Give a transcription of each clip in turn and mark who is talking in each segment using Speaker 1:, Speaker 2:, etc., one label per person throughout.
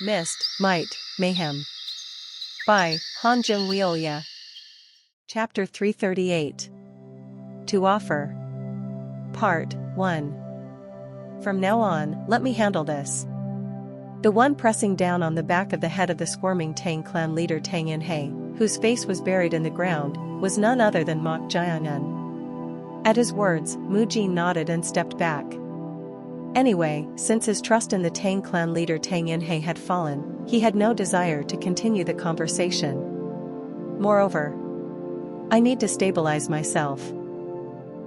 Speaker 1: Myst, Might, Mayhem. By Han Jung-Wioya. Chapter 338. To Offer. Part 1. From now on, let me handle this. The one pressing down on the back of the head of the squirming Tang clan leader Tang In-hei, whose face was buried in the ground, was none other than Mok Jiangyun. At his words, Mu Jin nodded and stepped back. Anyway, since his trust in the Tang clan leader Tang In-hei had fallen, he had no desire to continue the conversation. Moreover, I need to stabilize myself.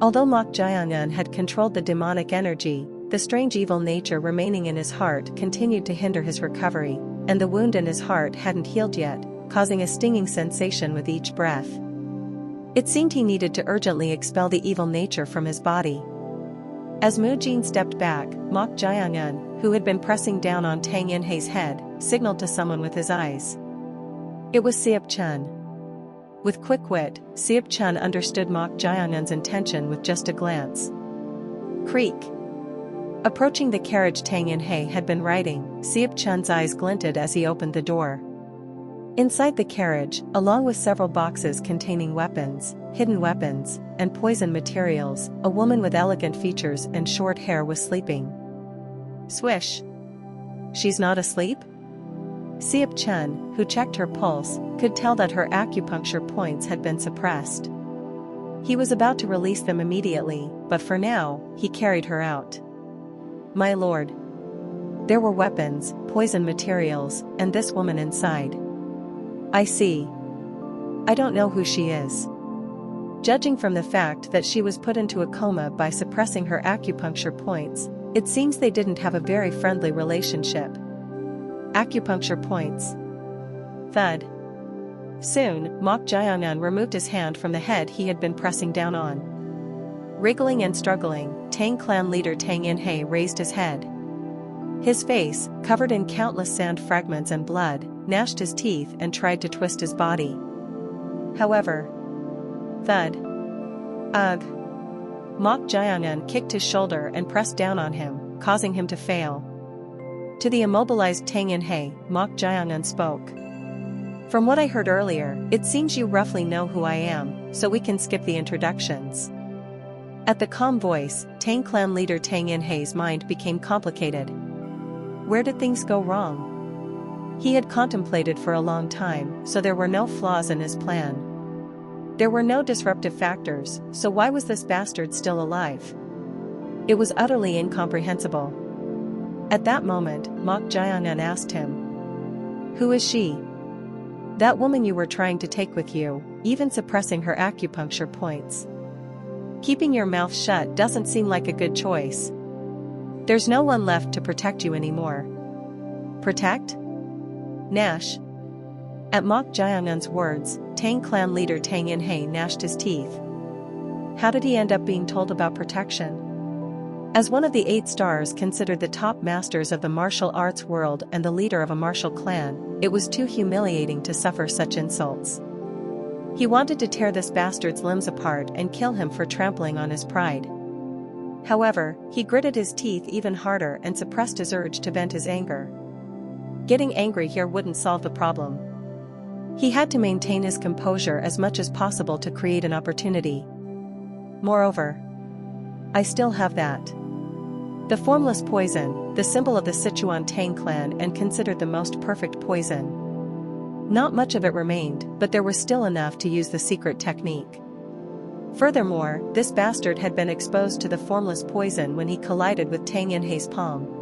Speaker 1: Although Mok Jiangyun had controlled the demonic energy, the strange evil nature remaining in his heart continued to hinder his recovery, and the wound in his heart hadn't healed yet, causing a stinging sensation with each breath. It seemed he needed to urgently expel the evil nature from his body. As Mu Jin stepped back, Mok Jiangyun, who had been pressing down on Tang In-hei's head, signaled to someone with his eyes. It was Siap Chun. With quick wit, Siap Chun understood Mok Jiangyun's intention with just a glance. Creak. Approaching the carriage Tang In-hei had been riding, Siap Chun's eyes glinted as he opened the door. Inside the carriage, along with several boxes containing weapons, hidden weapons, and poison materials, a woman with elegant features and short hair was sleeping. Swish. She's not asleep? Siap Chun, who checked her pulse, could tell that her acupuncture points had been suppressed. He was about to release them immediately, but for now, he carried her out. My lord. There were weapons, poison materials, and this woman inside. I see. I don't know who she is. Judging from the fact that she was put into a coma by suppressing her acupuncture points, it seems they didn't have a very friendly relationship. Acupuncture points. Thud. Soon, Mok Jiangyun removed his hand from the head he had been pressing down on. Wriggling and struggling, Tang clan leader Tang In-hei raised his head. His face, covered in countless sand fragments and blood, gnashed his teeth and tried to twist his body. However, thud. Ugh. Mok Jiangyun kicked his shoulder and pressed down on him, causing him to fail. To the immobilized Tang In-hei, Mok Jiangyun spoke. From what I heard earlier, it seems you roughly know who I am, so we can skip the introductions. At the calm voice, Tang clan leader Tang In-hei's mind became complicated. Where did things go wrong? He had contemplated for a long time, so there were no flaws in his plan. There were no disruptive factors, so why was this bastard still alive? It was utterly incomprehensible. At that moment, Mok Jiangyun asked him. Who is she? That woman you were trying to take with you, even suppressing her acupuncture points. Keeping your mouth shut doesn't seem like a good choice. There's no one left to protect you anymore. Protect? Gnash. At Mok Jiangyun's words, Tang clan leader Tang In-hei gnashed his teeth. How did he end up being told about protection? As one of the 8 stars considered the top masters of the martial arts world and the leader of a martial clan, it was too humiliating to suffer such insults. He wanted to tear this bastard's limbs apart and kill him for trampling on his pride. However, he gritted his teeth even harder and suppressed his urge to vent his anger. Getting angry here wouldn't solve the problem. He had to maintain his composure as much as possible to create an opportunity. Moreover, I still have that. The formless poison, the symbol of the Sichuan Tang clan and considered the most perfect poison. Not much of it remained, but there was still enough to use the secret technique. Furthermore, this bastard had been exposed to the formless poison when he collided with Tang In-hei's palm.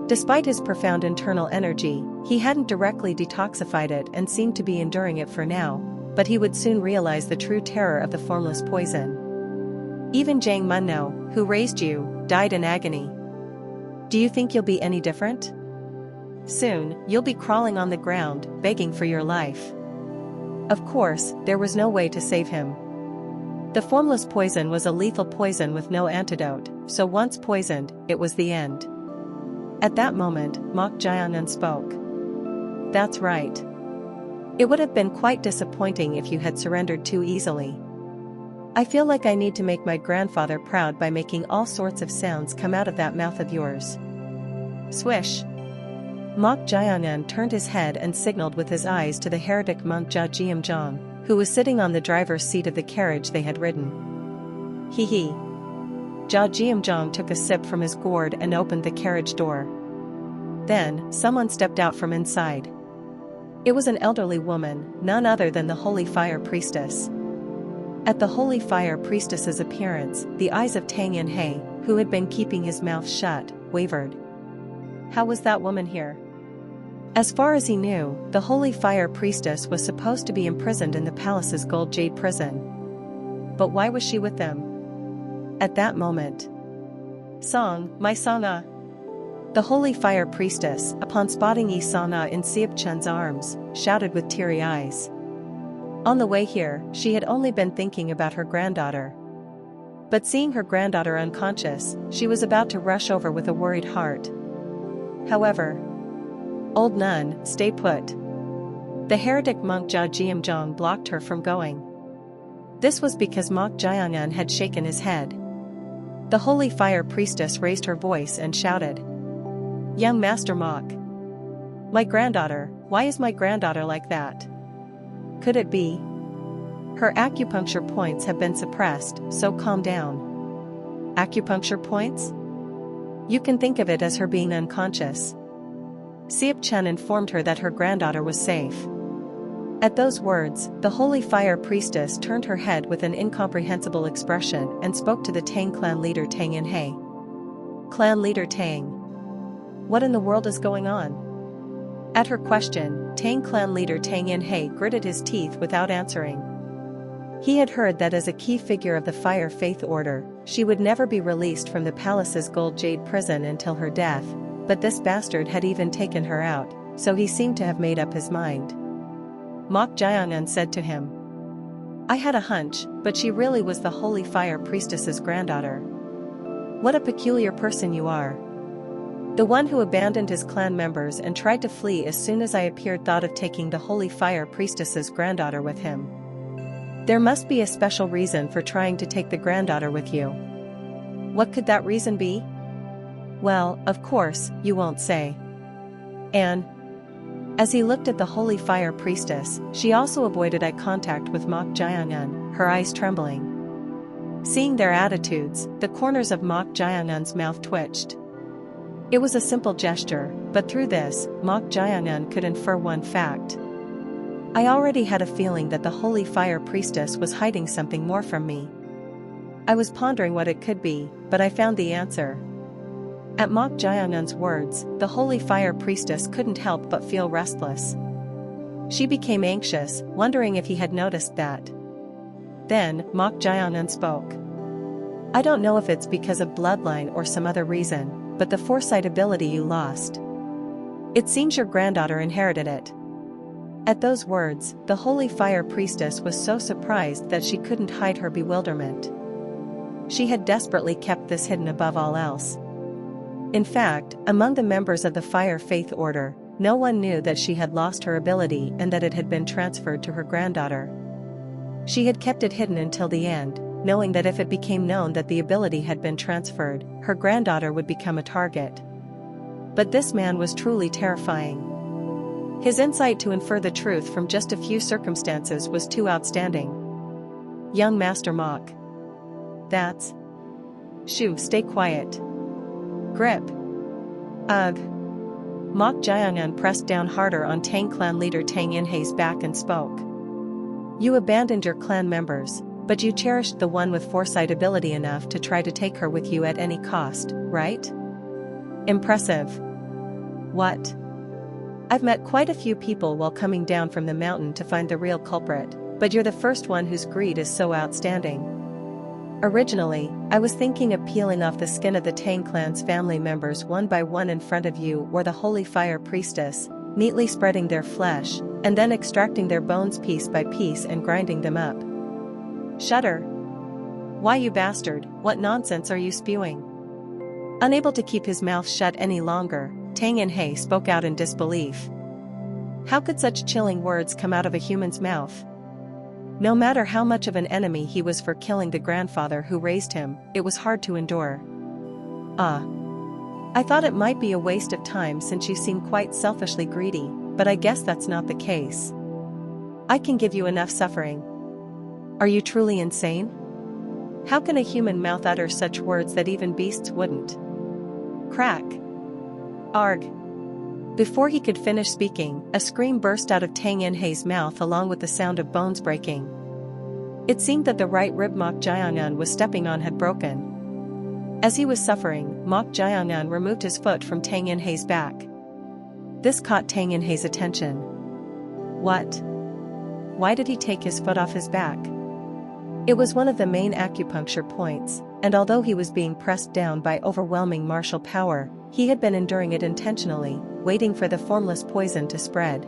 Speaker 1: Despite his profound internal energy, he hadn't directly detoxified it and seemed to be enduring it for now, but he would soon realize the true terror of the formless poison. Even Zhang Munno, who raised you, died in agony. Do you think you'll be any different? Soon, you'll be crawling on the ground, begging for your life. Of course, there was no way to save him. The formless poison was a lethal poison with no antidote, so once poisoned, it was the end. At that moment, Mok Jiangyun spoke. That's right. It would have been quite disappointing if you had surrendered too easily. I feel like I need to make my grandfather proud by making all sorts of sounds come out of that mouth of yours. Swish. Mok Jianyan turned his head and signaled with his eyes to the heretic monk Jia Jiamzhong, who was sitting on the driver's seat of the carriage they had ridden. He. Jia Jiamzhong took a sip from his gourd and opened the carriage door. Then, someone stepped out from inside. It was an elderly woman, none other than the Holy Fire Priestess. At the Holy Fire Priestess's appearance, the eyes of Tang Yanhei, who had been keeping his mouth shut, wavered. How was that woman here? As far as he knew, the Holy Fire Priestess was supposed to be imprisoned in the palace's gold jade prison. But why was she with them? At that moment, Song, my Song-a! The Holy Fire Priestess, upon spotting Yi Song-a in Siap Chen's arms, shouted with teary eyes. On the way here, she had only been thinking about her granddaughter. But seeing her granddaughter unconscious, she was about to rush over with a worried heart. However, old nun, stay put. The heretic monk Jia Jiamzhong blocked her from going. This was because Mok Jianyan had shaken his head. The Holy Fire Priestess raised her voice and shouted. Young Master Mok. My granddaughter, why is my granddaughter like that? Could it be? Her acupuncture points have been suppressed, so calm down. Acupuncture points? You can think of it as her being unconscious. Siap Chen informed her that her granddaughter was safe. At those words, the Holy Fire Priestess turned her head with an incomprehensible expression and spoke to the Tang clan leader Tang Yanhei. Clan leader Tang. What in the world is going on? At her question, Tang clan leader Tang Yanhei gritted his teeth without answering. He had heard that as a key figure of the Fire Faith Order, she would never be released from the palace's gold jade prison until her death, but this bastard had even taken her out, so he seemed to have made up his mind. Mok Jianyan said to him. I had a hunch, but she really was the Holy Fire Priestess's granddaughter. What a peculiar person you are. The one who abandoned his clan members and tried to flee as soon as I appeared thought of taking the Holy Fire Priestess's granddaughter with him. There must be a special reason for trying to take the granddaughter with you. What could that reason be? Well, of course, you won't say. And as he looked at the Holy Fire Priestess, she also avoided eye contact with Mok Jianyan, her eyes trembling. Seeing their attitudes, the corners of Mok Jianyan's mouth twitched. It was a simple gesture, but through this, Mok Jianyan could infer one fact. I already had a feeling that the Holy Fire Priestess was hiding something more from me. I was pondering what it could be, but I found the answer. At Mok Jianyan's words, the Holy Fire Priestess couldn't help but feel restless. She became anxious, wondering if he had noticed that. Then, Mok Jianyan spoke. I don't know if it's because of bloodline or some other reason, but the foresight ability you lost. It seems your granddaughter inherited it. At those words, the Holy Fire Priestess was so surprised that she couldn't hide her bewilderment. She had desperately kept this hidden above all else. In fact, among the members of the Fire Faith Order, no one knew that she had lost her ability and that it had been transferred to her granddaughter. She had kept it hidden until the end, knowing that if it became known that the ability had been transferred, her granddaughter would become a target. But this man was truly terrifying. His insight to infer the truth from just a few circumstances was too outstanding. Young Master Mok. That's. Shoo, stay quiet. Grip. Ugh. Mok Jianyan pressed down harder on Tang clan leader Tang Yanhei's back and spoke. You abandoned your clan members, but you cherished the one with foresight ability enough to try to take her with you at any cost, right? Impressive. What? I've met quite a few people while coming down from the mountain to find the real culprit, but you're the first one whose greed is so outstanding. Originally, I was thinking of peeling off the skin of the Tang clan's family members one by one in front of you or the Holy Fire Priestess, neatly spreading their flesh, and then extracting their bones piece by piece and grinding them up. Shudder. Why, you bastard, what nonsense are you spewing? Unable to keep his mouth shut any longer, Tang Yanhei spoke out in disbelief. How could such chilling words come out of a human's mouth? No matter how much of an enemy he was for killing the grandfather who raised him, it was hard to endure. Ah. I thought it might be a waste of time since you seem quite selfishly greedy, but I guess that's not the case. I can give you enough suffering. Are you truly insane? How can a human mouth utter such words that even beasts wouldn't? Crack. Arg. Before he could finish speaking, a scream burst out of Tang In-hei's mouth along with the sound of bones breaking. It seemed that the right rib Mok Jiangnan was stepping on had broken. As he was suffering, Mok Jiangnan removed his foot from Tang In-hei's back. This caught Tang In-hei's attention. What? Why did he take his foot off his back? It was one of the main acupuncture points, and although he was being pressed down by overwhelming martial power, he had been enduring it intentionally, waiting for the formless poison to spread.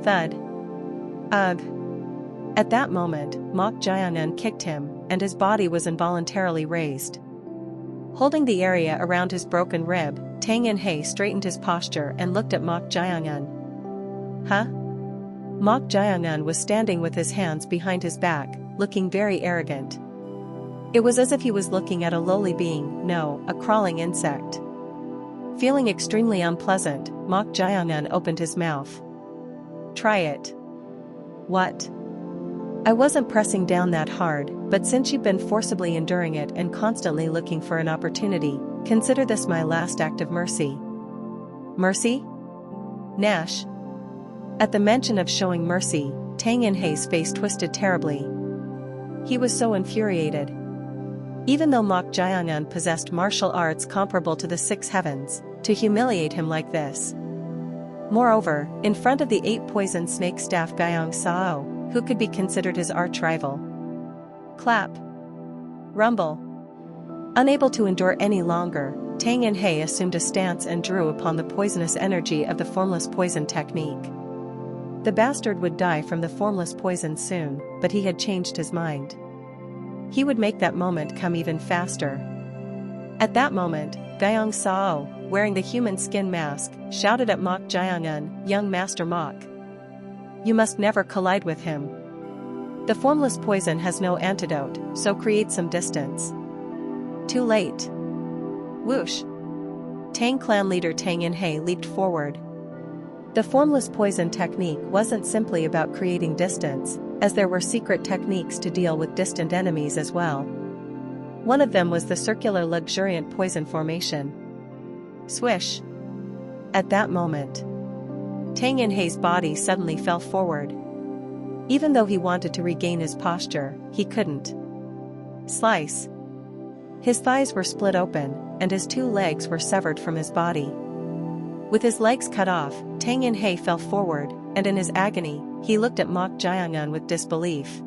Speaker 1: Thud. Ugh. At that moment, Mok Jiangnan kicked him, and his body was involuntarily raised. Holding the area around his broken rib, Tang In-hei straightened his posture and looked at Mok Jiangnan. Huh? Mok Jiangnan was standing with his hands behind his back, looking very arrogant. It was as if he was looking at a lowly being, no, a crawling insect. Feeling extremely unpleasant, Mok Jiangnan opened his mouth. Try it. What? I wasn't pressing down that hard, but since you've been forcibly enduring it and constantly looking for an opportunity, consider this my last act of mercy. Mercy? Nash. At the mention of showing mercy, Tang In-hei's face twisted terribly. He was so infuriated. Even though Mok Jiangnan possessed martial arts comparable to the six heavens, to humiliate him like this. Moreover, in front of the 8-poisoned snake staff Guyong Sao, who could be considered his arch-rival. Clap. Rumble. Unable to endure any longer, Tang In-hei assumed a stance and drew upon the poisonous energy of the formless poison technique. The bastard would die from the formless poison soon, but he had changed his mind. He would make that moment come even faster. At that moment, Guyong Sao, wearing the human skin mask, shouted at Mok Jiangnan, "Young Master Mok. You must never collide with him. The formless poison has no antidote, so create some distance." Too late. Whoosh. Tang clan leader Tang In-hei leaped forward. The formless poison technique wasn't simply about creating distance, as there were secret techniques to deal with distant enemies as well. One of them was the circular luxuriant poison formation. Swish. At that moment, Tang In-hei's body suddenly fell forward. Even though he wanted to regain his posture, he couldn't. Slice. His thighs were split open, and his 2 legs were severed from his body. With his legs cut off, Tang In-hei fell forward, and in his agony, he looked at Mok Jiangnan with disbelief.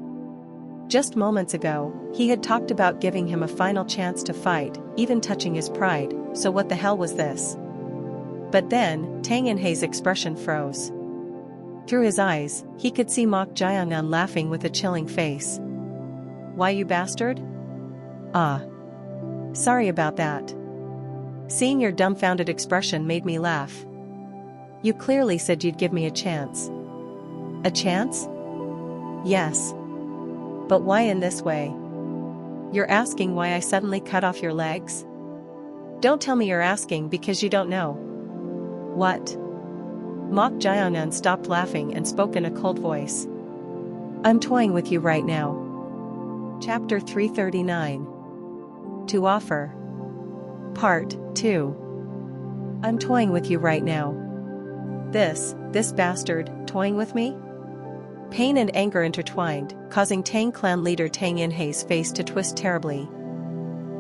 Speaker 1: Just moments ago, he had talked about giving him a final chance to fight, even touching his pride, so what the hell was this? But then, Tang In-hei's expression froze. Through his eyes, he could see Mok Jiangnan laughing with a chilling face. "Why, you bastard? Ah. Sorry about that. Seeing your dumbfounded expression made me laugh. You clearly said you'd give me a chance." "A chance?" "Yes. But why in this way? You're asking why I suddenly cut off your legs? Don't tell me you're asking because you don't know." "What?" Mok Jiangnan stopped laughing and spoke in a cold voice. "I'm toying with you right now." Chapter 339. To Offer. Part 2. I'm toying with you right now. This bastard, toying with me? Pain and anger intertwined, causing Tang clan leader Tang In-hei's face to twist terribly.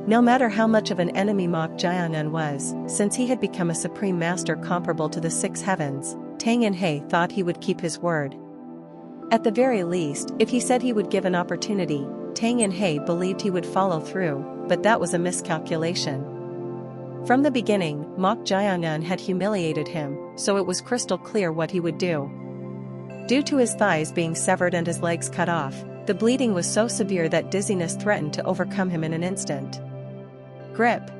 Speaker 1: No matter how much of an enemy Mok Jiangnan was, since he had become a supreme master comparable to the 6 heavens, Tang In-hei thought he would keep his word. At the very least, if he said he would give an opportunity, Tang In-hei believed he would follow through, but that was a miscalculation. From the beginning, Mok Jiangnan had humiliated him, so it was crystal clear what he would do. Due to his thighs being severed and his legs cut off, the bleeding was so severe that dizziness threatened to overcome him in an instant. Grip.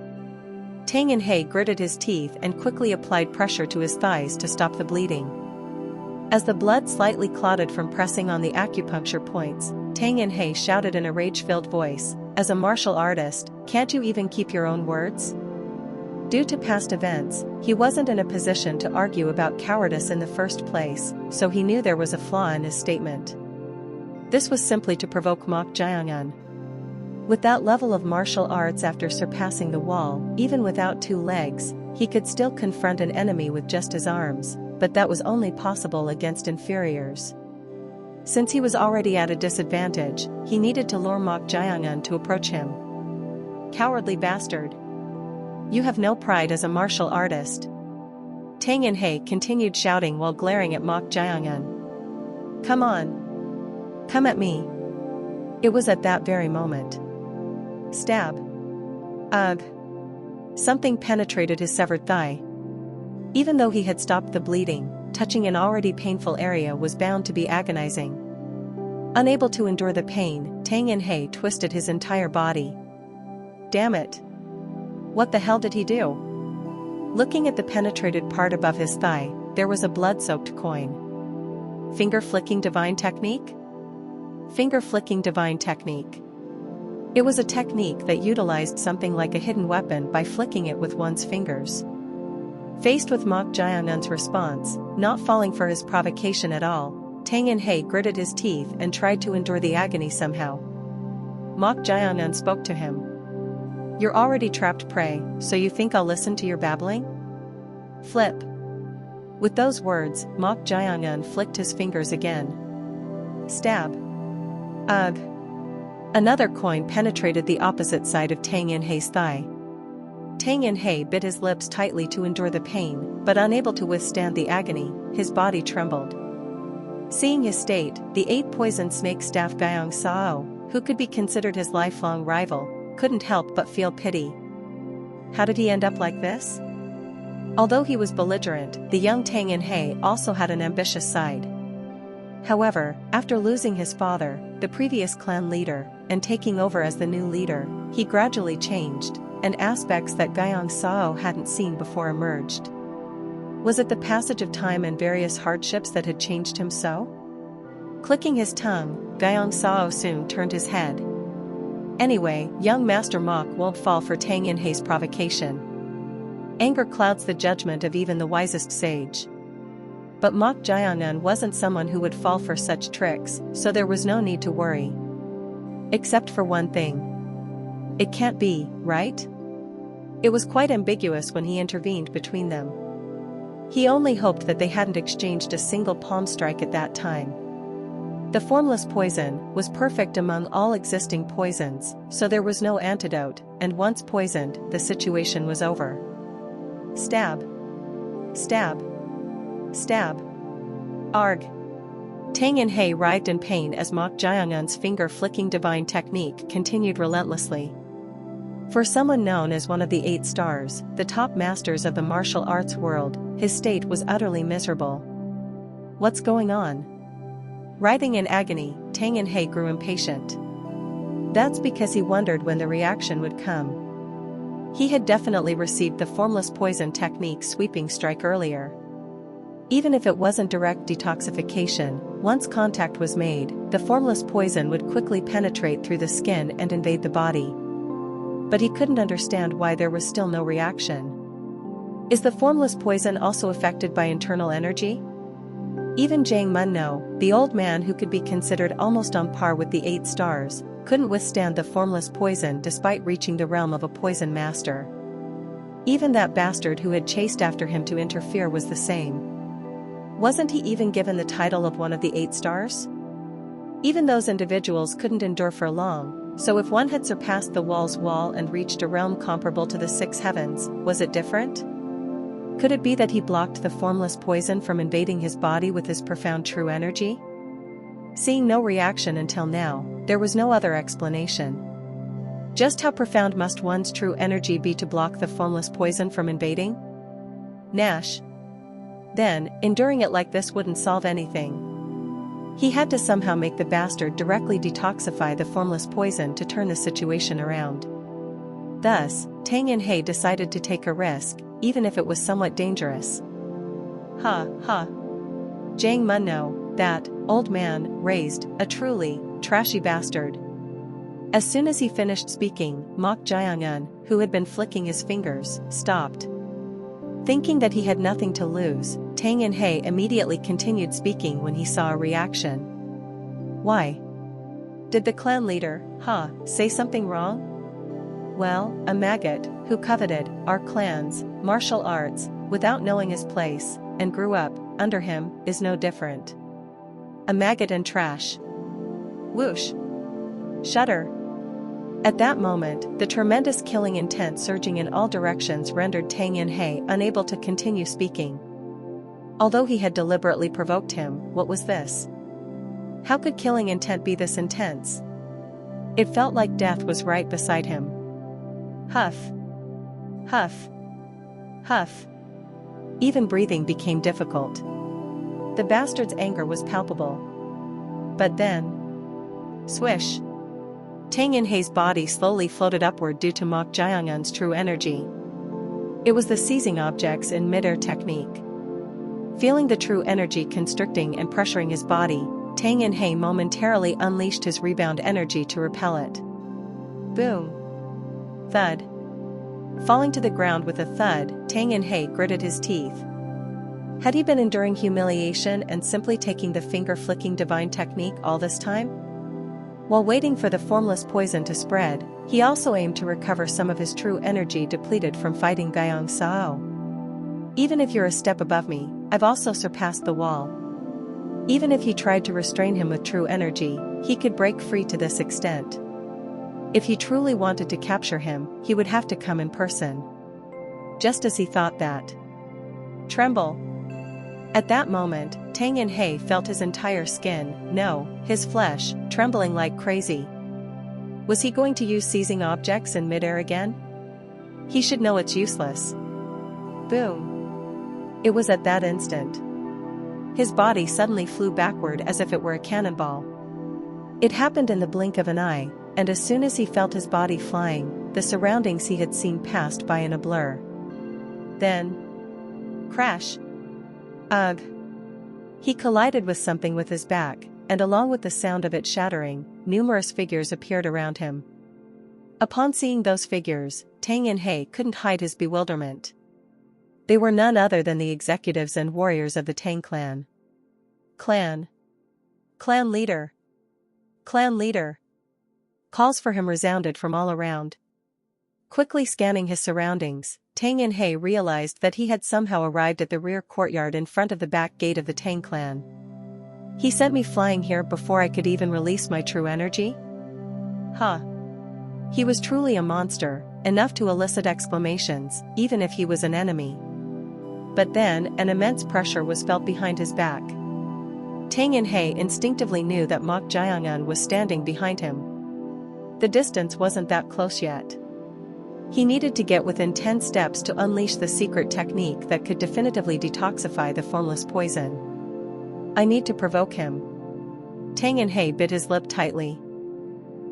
Speaker 1: Tang In-hei gritted his teeth and quickly applied pressure to his thighs to stop the bleeding. As the blood slightly clotted from pressing on the acupuncture points, Tang In-hei shouted in a rage-filled voice, "As a martial artist, can't you even keep your own words? Due to past events, he wasn't in a position to argue about cowardice in the first place, so he knew there was a flaw in his statement. This was simply to provoke Mok Jae-eun. With that level of martial arts after surpassing the wall, even without 2 legs, he could still confront an enemy with just his arms, but that was only possible against inferiors. Since he was already at a disadvantage, he needed to lure Mok Jae-eun to approach him. Cowardly bastard. You have no pride as a martial artist. Tang In-hae continued shouting while glaring at Mok Jae-eun. Come on. Come at me. It was at that very moment. Stab. Ugh. Something penetrated his severed thigh. Even though he had stopped the bleeding, touching an already painful area was bound to be agonizing. Unable to endure the pain, Tang In-hae twisted his entire body. Damn it. What the hell did he do? Looking at the penetrated part above his thigh, there was a blood-soaked coin. Finger-flicking divine technique? Finger-flicking divine technique. It was a technique that utilized something like a hidden weapon by flicking it with one's fingers. Faced with Mok Jae-eun's response, not falling for his provocation at all, Tang In-hae gritted his teeth and tried to endure the agony somehow. Mok Jae-eun spoke to him. You're already trapped prey, so you think I'll listen to your babbling? Flip. With those words, Mok Jae-eun flicked his fingers again. Stab. Ugh. Another coin penetrated the opposite side of Tang In-hae's thigh. Tang In-hae bit his lips tightly to endure the pain, but unable to withstand the agony, his body trembled. Seeing his state, the 8-poison snake staff Gyeong Sao, who could be considered his lifelong rival, couldn't help but feel pity. How did he end up like this? Although he was belligerent, the young Tang In-hae also had an ambitious side. However, after losing his father, the previous clan leader, and taking over as the new leader, he gradually changed, and aspects that Gyeong Sao hadn't seen before emerged. Was it the passage of time and various hardships that had changed him so? Clicking his tongue, Gyeong Sao soon turned his head. Anyway, young Master Mok won't fall for Tang In-hae's provocation. Anger clouds the judgment of even the wisest sage. But Mok Jae-eun wasn't someone who would fall for such tricks, so there was no need to worry. Except for one thing. It can't be, right? It was quite ambiguous when he intervened between them. He only hoped that they hadn't exchanged a single palm strike at that time. The formless poison was perfect among all existing poisons, so there was no antidote, and once poisoned, the situation was over. Stab. Stab. Stab. Arg. Tang In-hae writhed in pain as Mok Jae-eun's finger-flicking divine technique continued relentlessly. For someone known as one of the 8 stars, the top masters of the martial arts world, his state was utterly miserable. What's going on? Writhing in agony, Tang In-hae grew impatient. That's because he wondered when the reaction would come. He had definitely received the formless poison technique's sweeping strike earlier. Even if it wasn't direct detoxification, once contact was made, the formless poison would quickly penetrate through the skin and invade the body. But he couldn't understand why there was still no reaction. Is the formless poison also affected by internal energy? Even Jang Mun-no, the old man who could be considered almost on par with the 8 stars, couldn't withstand the formless poison despite reaching the realm of a poison master. Even that bastard who had chased after him to interfere was the same. Wasn't he even given the title of one of the 8 stars? Even those individuals couldn't endure for long, so if one had surpassed the wall's wall and reached a realm comparable to the 6 heavens, was it different? Could it be that he blocked the formless poison from invading his body with his profound true energy? Seeing no reaction until now, there was no other explanation. Just how profound must one's true energy be to block the formless poison from invading? Nash. Then, enduring it like this wouldn't solve anything. He had to somehow make the bastard directly detoxify the formless poison to turn the situation around. Thus, Tang In-hae decided to take a risk, even if it was somewhat dangerous. Ha, ha. Jang Mun-no, that old man, raised a truly trashy bastard. As soon as he finished speaking, Mok Jiangun, who had been flicking his fingers, stopped. Thinking that he had nothing to lose, Tang Inhei immediately continued speaking when he saw a reaction. Why? Did the clan leader, say something wrong? Well, a maggot, who coveted our clan's martial arts, without knowing his place, and grew up under him, is no different. A maggot and trash. Whoosh. Shudder. At that moment, the tremendous killing intent surging in all directions rendered Tang Inhei unable to continue speaking. Although he had deliberately provoked him, what was this? How could killing intent be this intense? It felt like death was right beside him. Huff. Huff. Huff. Even breathing became difficult. The bastard's anger was palpable. But then... Swish. Tang Inhei's body slowly floated upward due to Mok Jiangun's true energy. It was the seizing objects in midair technique. Feeling the true energy constricting and pressuring his body, Tang Inhei momentarily unleashed his rebound energy to repel it. Boom. Thud. Falling to the ground with a thud, Tang Inhei gritted his teeth. Had he been enduring humiliation and simply taking the finger-flicking divine technique all this time? While waiting for the formless poison to spread, he also aimed to recover some of his true energy depleted from fighting Guyong Sao. Even if you're a step above me, I've also surpassed the wall. Even if he tried to restrain him with true energy, he could break free to this extent. If he truly wanted to capture him, he would have to come in person. Just as he thought that. Tremble. At that moment, Tang Inhei felt his entire skin, no, his flesh, trembling like crazy. Was he going to use seizing objects in midair again? He should know it's useless. Boom. It was at that instant. His body suddenly flew backward as if it were a cannonball. It happened in the blink of an eye, and as soon as he felt his body flying, the surroundings he had seen passed by in a blur. Then... Crash. Ugh. He collided with something with his back, and along with the sound of it shattering, numerous figures appeared around him. Upon seeing those figures, Tang Inhei couldn't hide his bewilderment. They were none other than the executives and warriors of the Tang clan. Clan leader. Clan leader. Calls for him resounded from all around. Quickly scanning his surroundings, Tang Inhei realized that he had somehow arrived at the rear courtyard in front of the back gate of the Tang clan. He sent me flying here before I could even release my true energy? He was truly a monster, enough to elicit exclamations, even if he was an enemy. But then, an immense pressure was felt behind his back. Tang Inhei instinctively knew that Mok Jiangun was standing behind him. The distance wasn't that close yet. He needed to get within 10 steps to unleash the secret technique that could definitively detoxify the formless poison. I need to provoke him. Tang Inhei bit his lip tightly.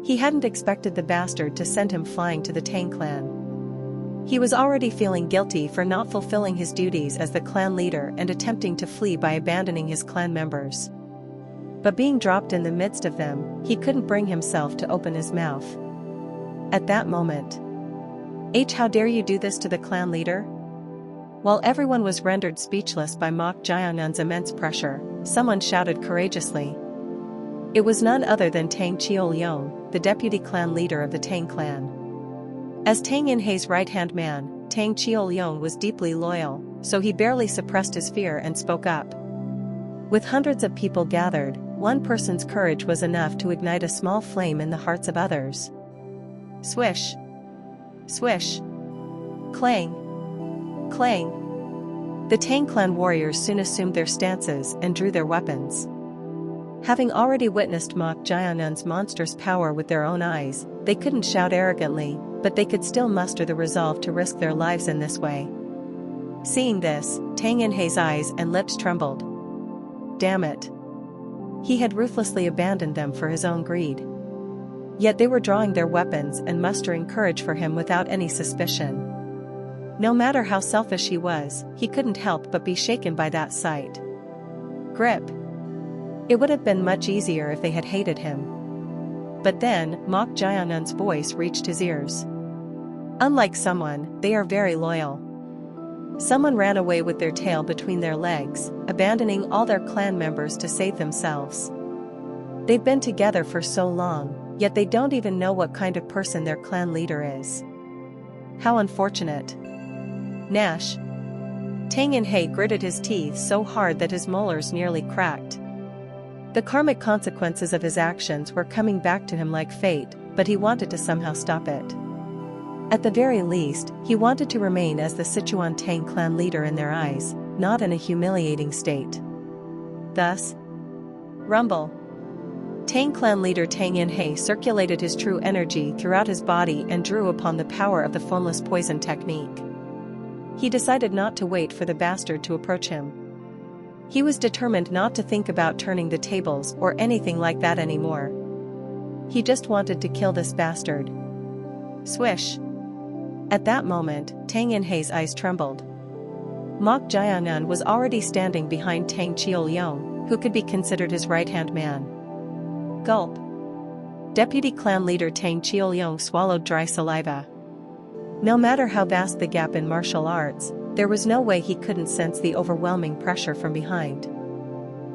Speaker 1: He hadn't expected the bastard to send him flying to the Tang clan. He was already feeling guilty for not fulfilling his duties as the clan leader and attempting to flee by abandoning his clan members. But being dropped in the midst of them, he couldn't bring himself to open his mouth. At that moment, how dare you do this to the clan leader? While everyone was rendered speechless by Mok Jiangun's immense pressure, someone shouted courageously. It was none other than Tang Qiuliang, the deputy clan leader of the Tang clan. As Tang Inhei's right-hand man, Tang Qiuliang was deeply loyal, so he barely suppressed his fear and spoke up. With hundreds of people gathered, one person's courage was enough to ignite a small flame in the hearts of others. Swish. Swish. Clang. Clang. The Tang clan warriors soon assumed their stances and drew their weapons. Having already witnessed Mok Jiangun's monstrous power with their own eyes, they couldn't shout arrogantly, but they could still muster the resolve to risk their lives in this way. Seeing this, Tang Inhei's eyes and lips trembled. Damn it. He had ruthlessly abandoned them for his own greed. Yet they were drawing their weapons and mustering courage for him without any suspicion. No matter how selfish he was, he couldn't help but be shaken by that sight. Grip. It would have been much easier if they had hated him. But then, Mok Jianun's voice reached his ears. Unlike someone, they are very loyal. Someone ran away with their tail between their legs, abandoning all their clan members to save themselves. They've been together for so long, yet they don't even know what kind of person their clan leader is. How unfortunate. Nash. Tang Yinhe gritted his teeth so hard that his molars nearly cracked. The karmic consequences of his actions were coming back to him like fate, but he wanted to somehow stop it. At the very least, he wanted to remain as the Sichuan Tang clan leader in their eyes, not in a humiliating state. Thus, rumble. Tang clan leader Tang Yinhe circulated his true energy throughout his body and drew upon the power of the formless poison technique. He decided not to wait for the bastard to approach him. He was determined not to think about turning the tables or anything like that anymore. He just wanted to kill this bastard. Swish. At that moment, Tang Yinhe's eyes trembled. Mok Jianun was already standing behind Tang Qiulyong, who could be considered his right-hand man. Gulp. Deputy clan leader Tang Qiulyong swallowed dry saliva. No matter how vast the gap in martial arts, there was no way he couldn't sense the overwhelming pressure from behind.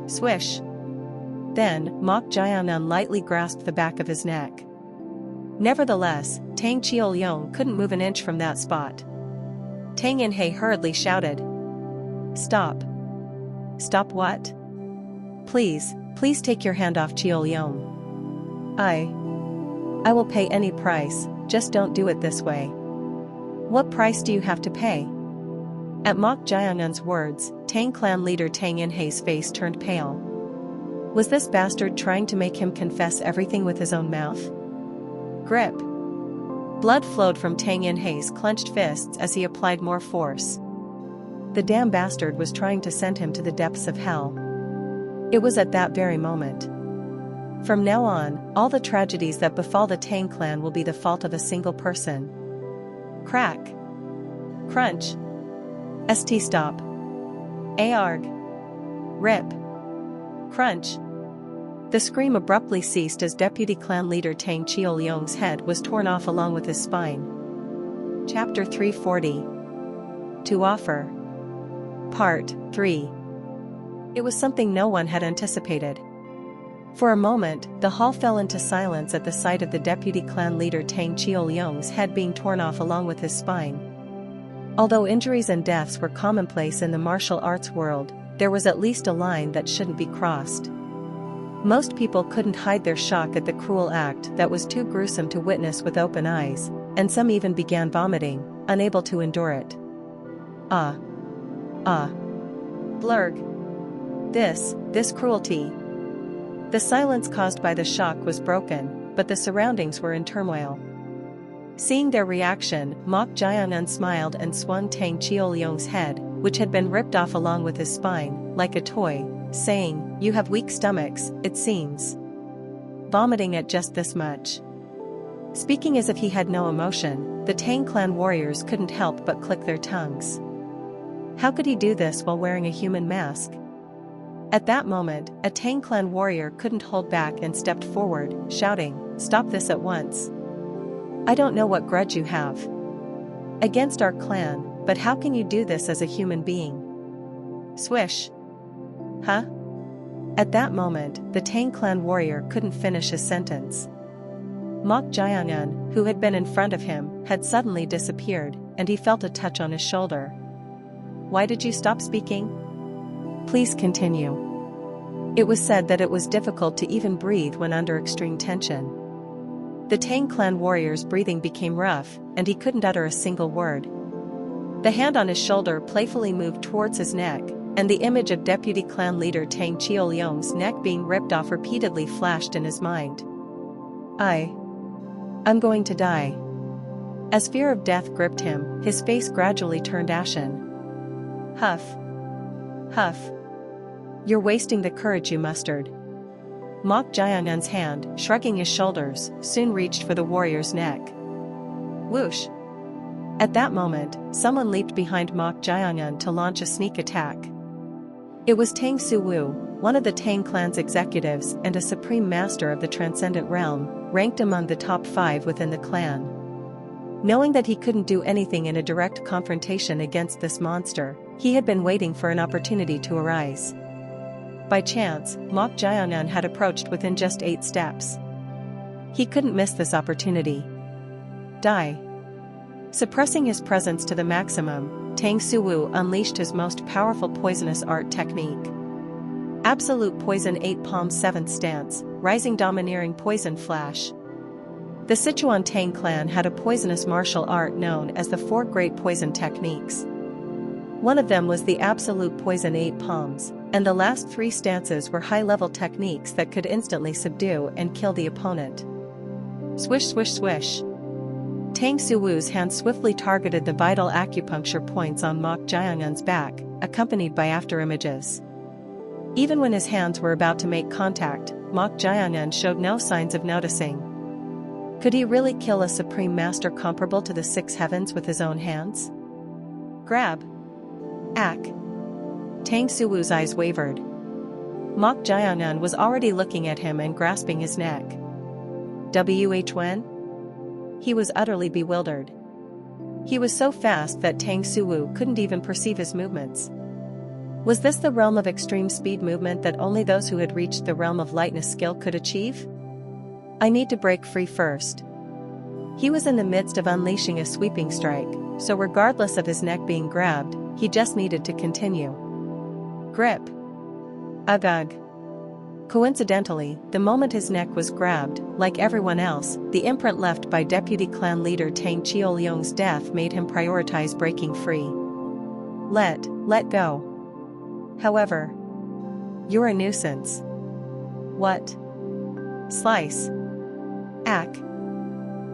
Speaker 1: Swish. Then, Mok Jianun lightly grasped the back of his neck. Nevertheless, Tang Qiulyong couldn't move an inch from that spot. Tang Yinhe hurriedly shouted. Stop. Stop what? Please take your hand off Qiulyong. I will pay any price, just don't do it this way. What price do you have to pay? At Mok Jianun's words, Tang clan leader Tang Yinhe's face turned pale. Was this bastard trying to make him confess everything with his own mouth? Grip. Blood flowed from Tang Yinhe's clenched fists as he applied more force. The damn bastard was trying to send him to the depths of hell. It was at that very moment. From now on, all the tragedies that befall the Tang clan will be the fault of a single person. Crack. Crunch. St. Stop. Arg. Rip. Crunch. The scream abruptly ceased as Deputy Clan Leader Tang Qiulyong's head was torn off along with his spine. Chapter 340. To Offer. Part 3. It was something no one had anticipated. For a moment, the hall fell into silence at the sight of the Deputy Clan Leader Tang Qiulyong's head being torn off along with his spine. Although injuries and deaths were commonplace in the martial arts world, there was at least a line that shouldn't be crossed. Most people couldn't hide their shock at the cruel act that was too gruesome to witness with open eyes, and some even began vomiting, unable to endure it. Blurg. This cruelty. The silence caused by the shock was broken, but the surroundings were in turmoil. Seeing their reaction, Mok Jianun smiled and swung Tang Qiulyong's head, which had been ripped off along with his spine, like a toy, saying, "You have weak stomachs, it seems." Vomiting at just this much. Speaking as if he had no emotion, the Tang clan warriors couldn't help but click their tongues. How could he do this while wearing a human mask? At that moment, a Tang clan warrior couldn't hold back and stepped forward, shouting, "Stop this at once. I don't know what grudge you have against our clan, but how can you do this as a human being?" Swish. Huh? At that moment, the Tang clan warrior couldn't finish his sentence. Mok Jianun, who had been in front of him, had suddenly disappeared, and he felt a touch on his shoulder. "Why did you stop speaking? Please continue." It was said that it was difficult to even breathe when under extreme tension. The Tang clan warrior's breathing became rough, and he couldn't utter a single word. The hand on his shoulder playfully moved towards his neck, and the image of Deputy Clan Leader Tang Qiulyong's neck being ripped off repeatedly flashed in his mind. I'm going to die. As fear of death gripped him, his face gradually turned ashen. Huff. Huff. You're wasting the courage you mustered. Mok Jianun's hand, shrugging his shoulders, soon reached for the warrior's neck. Whoosh! At that moment, someone leaped behind Mok Jianun to launch a sneak attack. It was Tang Suwu, one of the Tang clan's executives and a supreme master of the transcendent realm, ranked among the top 5 within the clan. Knowing that he couldn't do anything in a direct confrontation against this monster, he had been waiting for an opportunity to arise. By chance, Mok Jayangan had approached within just 8 steps. He couldn't miss this opportunity. Die. Suppressing his presence to the maximum, Tang Suwu unleashed his most powerful poisonous art technique. Absolute Poison 8 Palm 7th Stance, Rising Domineering Poison Flash. The Sichuan Tang clan had a poisonous martial art known as the 4 Great Poison Techniques. One of them was the Absolute Poison 8 Palms, and the last 3 stances were high-level techniques that could instantly subdue and kill the opponent. Swish swish swish. Tang Suwu's hand swiftly targeted the vital acupuncture points on Mok Jayangan's back, accompanied by afterimages. Even when his hands were about to make contact, Mok Jayangan showed no signs of noticing. Could he really kill a supreme master comparable to the 6 heavens with his own hands? Grab. Ack. Tang Suwu's eyes wavered. Mok Jayangan was already looking at him and grasping his neck. When? He was utterly bewildered. He was so fast that Tang Suwu couldn't even perceive his movements. Was this the realm of extreme speed movement that only those who had reached the realm of lightness skill could achieve? I need to break free first. He was in the midst of unleashing a sweeping strike, so regardless of his neck being grabbed, he just needed to continue. Grip. Ugh. Coincidentally, the moment his neck was grabbed, like everyone else, the imprint left by Deputy Clan Leader Tang Chioliong's death made him prioritize breaking free. Let go. However, you're a nuisance. What? Slice. Ack.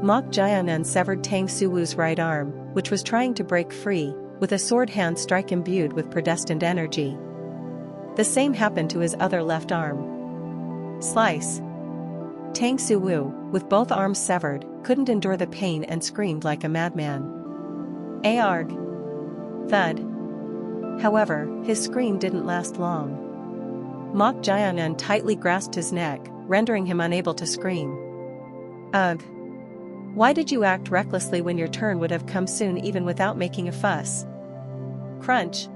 Speaker 1: Mok Jayangan severed Tang Suwu's right arm, which was trying to break free, with a sword hand strike imbued with predestined energy. The same happened to his other left arm. Slice. Tang Suwu, with both arms severed, couldn't endure the pain and screamed like a madman. Arg. Thud. However, his scream didn't last long. Mok Jayangan tightly grasped his neck, rendering him unable to scream. Ugh. Why did you act recklessly when your turn would have come soon even without making a fuss? Crunch.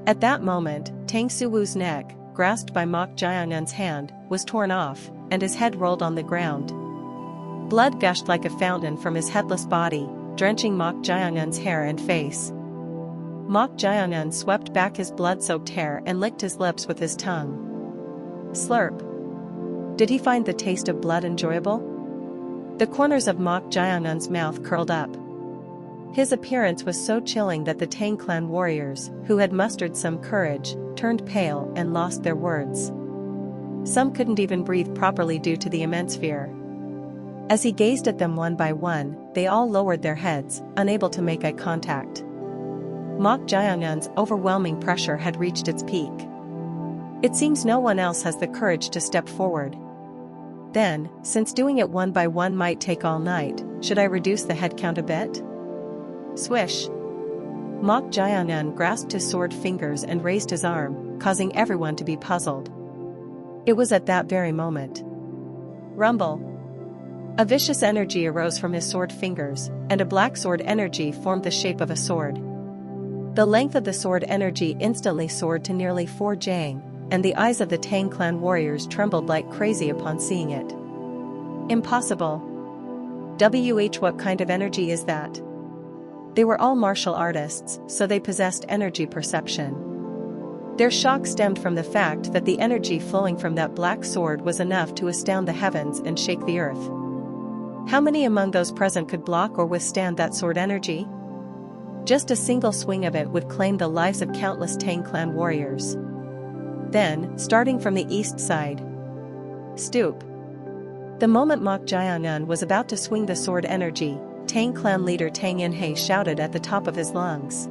Speaker 1: At that moment, Tang Suwu's neck, grasped by Mok Jayangan's hand, was torn off, and his head rolled on the ground. Blood gushed like a fountain from his headless body, drenching Mok Jayangan's hair and face. Mok Jayangan swept back his blood-soaked hair and licked his lips with his tongue. Slurp. Did he find the taste of blood enjoyable? The corners of Mok Jayangan's mouth curled up. His appearance was so chilling that the Tang clan warriors, who had mustered some courage, turned pale and lost their words. Some couldn't even breathe properly due to the immense fear. As he gazed at them one by one, they all lowered their heads, unable to make eye contact. Mok Jayangan's overwhelming pressure had reached its peak. It seems no one else has the courage to step forward. Then, since doing it one by one might take all night, should I reduce the head count a bit? Swish. Mok Jayangan grasped his sword fingers and raised his arm, causing everyone to be puzzled. It was at that very moment. Rumble. A vicious energy arose from his sword fingers, and a black sword energy formed the shape of a sword. The length of the sword energy instantly soared to nearly 4 jang, and the eyes of the Tang clan warriors trembled like crazy upon seeing it. Impossible. What kind of energy is that? They were all martial artists, so they possessed energy perception. Their shock stemmed from the fact that the energy flowing from that black sword was enough to astound the heavens and shake the earth. How many among those present could block or withstand that sword energy? Just a single swing of it would claim the lives of countless Tang clan warriors. Then, starting from the east side. Stoop. The moment Mok Jayangan was about to swing the sword energy, Tang clan leader Tang Inhe shouted at the top of his lungs.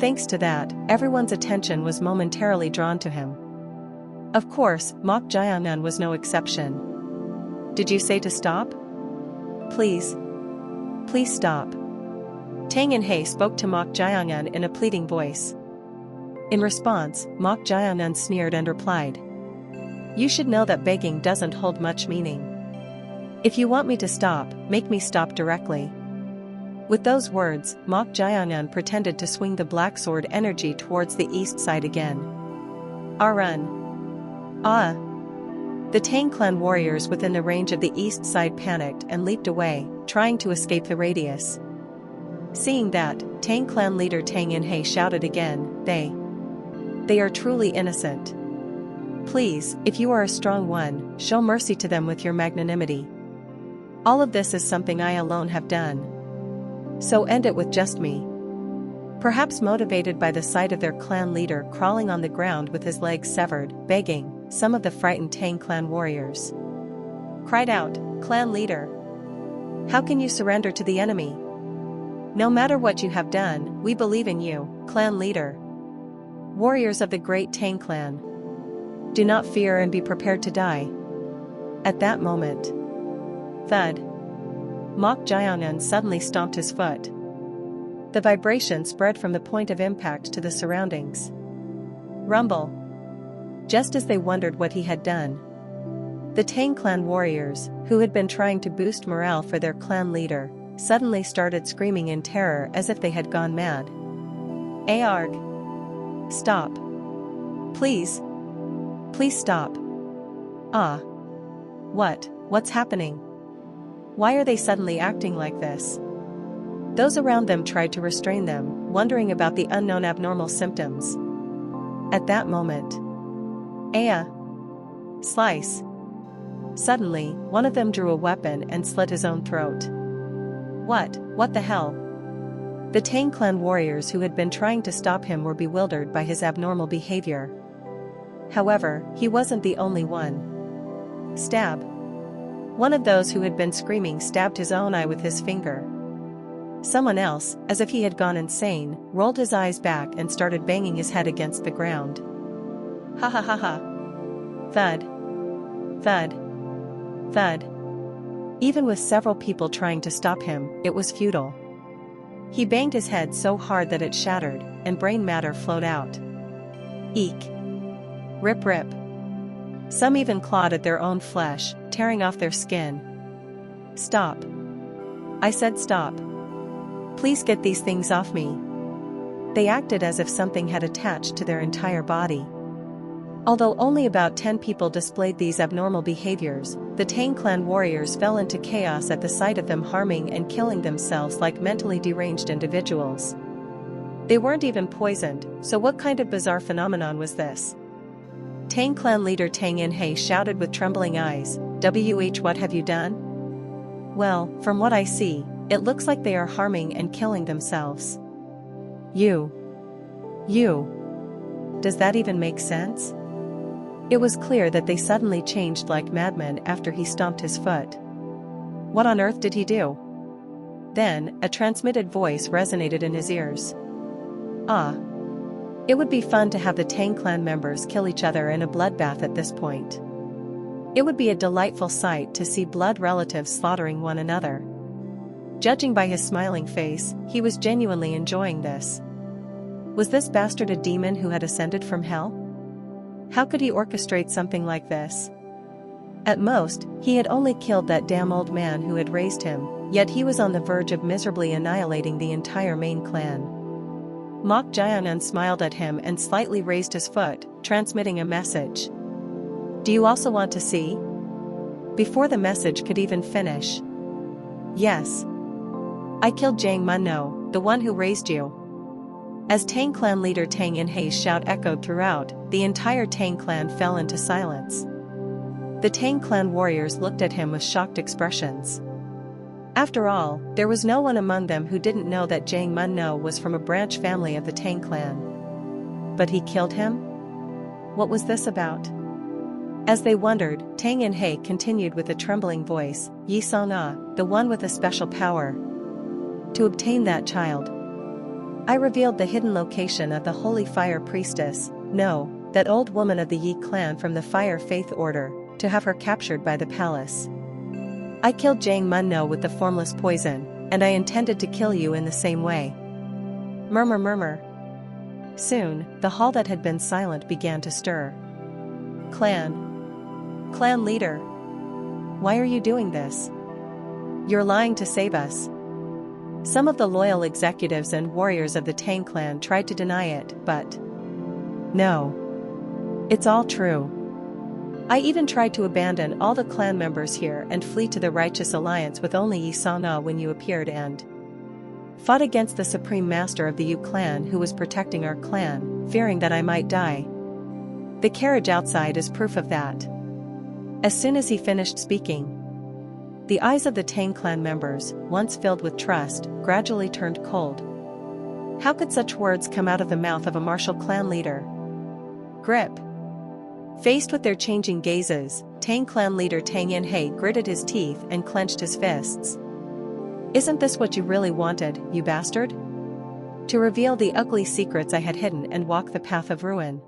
Speaker 1: Thanks to that, everyone's attention was momentarily drawn to him. Of course, Mok Jayangan was no exception. Did you say to stop? Please. Please stop. Tang Inhe spoke to Mok Jayangan in a pleading voice. In response, Mok Jayangan sneered and replied. You should know that begging doesn't hold much meaning. If you want me to stop, make me stop directly. With those words, Mok Jayangan pretended to swing the black sword energy towards the east side again. Run! Ah! The Tang clan warriors within the range of the east side panicked and leaped away, trying to escape the radius. Seeing that, Tang clan leader Tang Inhe shouted again, They are truly innocent. Please, if you are a strong one, show mercy to them with your magnanimity. All of this is something I alone have done. So end it with just me. Perhaps motivated by the sight of their clan leader crawling on the ground with his legs severed, begging, some of the frightened Tang clan warriors cried out, Clan leader! How can you surrender to the enemy? No matter what you have done, we believe in you, clan leader. Warriors of the great Tang clan, do not fear and be prepared to die. At that moment, thud! Mok Jayangan suddenly stomped his foot. The vibration spread from the point of impact to the surroundings. Rumble! Just as they wondered what he had done, the Tang clan warriors, who had been trying to boost morale for their clan leader, suddenly started screaming in terror as if they had gone mad. Arg! Stop! Please! Please stop! Ah! What's happening? Why are they suddenly acting like this? Those around them tried to restrain them, wondering about the unknown abnormal symptoms. At that moment, slice! Suddenly, one of them drew a weapon and slit his own throat. What the hell? The Tang clan warriors who had been trying to stop him were bewildered by his abnormal behavior. However, he wasn't the only one. Stab! One of those who had been screaming stabbed his own eye with his finger. Someone else, as if he had gone insane, rolled his eyes back and started banging his head against the ground. Ha ha ha ha! Thud! Thud! Thud! Even with several people trying to stop him, it was futile. He banged his head so hard that it shattered, and brain matter flowed out. Eek! Rip rip! Some even clawed at their own flesh, tearing off their skin. Stop! I said stop! Please get these things off me! They acted as if something had attached to their entire body. Although only about 10 people displayed these abnormal behaviors, the Tang clan warriors fell into chaos at the sight of them harming and killing themselves like mentally deranged individuals. They weren't even poisoned, so what kind of bizarre phenomenon was this? Tang clan leader Tang Inhe shouted with trembling eyes, what have you done? Well, from what I see, it looks like they are harming and killing themselves. You. Does that even make sense? It was clear that they suddenly changed like madmen after he stomped his foot. What on earth did he do? Then, a transmitted voice resonated in his ears. It would be fun to have the Tang clan members kill each other in a bloodbath at this point. It would be a delightful sight to see blood relatives slaughtering one another. Judging by his smiling face, he was genuinely enjoying this. Was this bastard a demon who had ascended from hell? How could he orchestrate something like this? At most, he had only killed that damn old man who had raised him, yet he was on the verge of miserably annihilating the entire main clan. Mok Jayangan smiled at him and slightly raised his foot, transmitting a message. Do you also want to see? Before the message could even finish. Yes. I killed Jiang Munno, the one who raised you. As Tang clan leader Tang Inhe's shout echoed throughout, the entire Tang clan fell into silence. The Tang clan warriors looked at him with shocked expressions. After all, there was no one among them who didn't know that Jiang Munno was from a branch family of the Tang clan. But he killed him? What was this about? As they wondered, Tang Inhe continued with a trembling voice, Yi Song-ah, the one with a special power. To obtain that child, I revealed the hidden location of the Holy Fire Priestess, no, that old woman of the Yi clan from the Fire Faith Order, to have her captured by the palace. I killed Jiang Munno with the formless poison, and I intended to kill you in the same way. Murmur. Soon, the hall that had been silent began to stir. Clan leader. Why are you doing this? You're lying to save us. Some of the loyal executives and warriors of the Tang clan tried to deny it, but no. It's all true. I even tried to abandon all the clan members here and flee to the Righteous Alliance with only Yi Sana when you appeared and fought against the Supreme Master of the Yu clan who was protecting our clan, fearing that I might die. The carriage outside is proof of that. As soon as he finished speaking, the eyes of the Tang clan members, once filled with trust, gradually turned cold. How could such words come out of the mouth of a martial clan leader? Grip. Faced with their changing gazes, Tang clan leader Tang Yanhei gritted his teeth and clenched his fists. Isn't this what you really wanted, you bastard? To reveal the ugly secrets I had hidden and walk the path of ruin.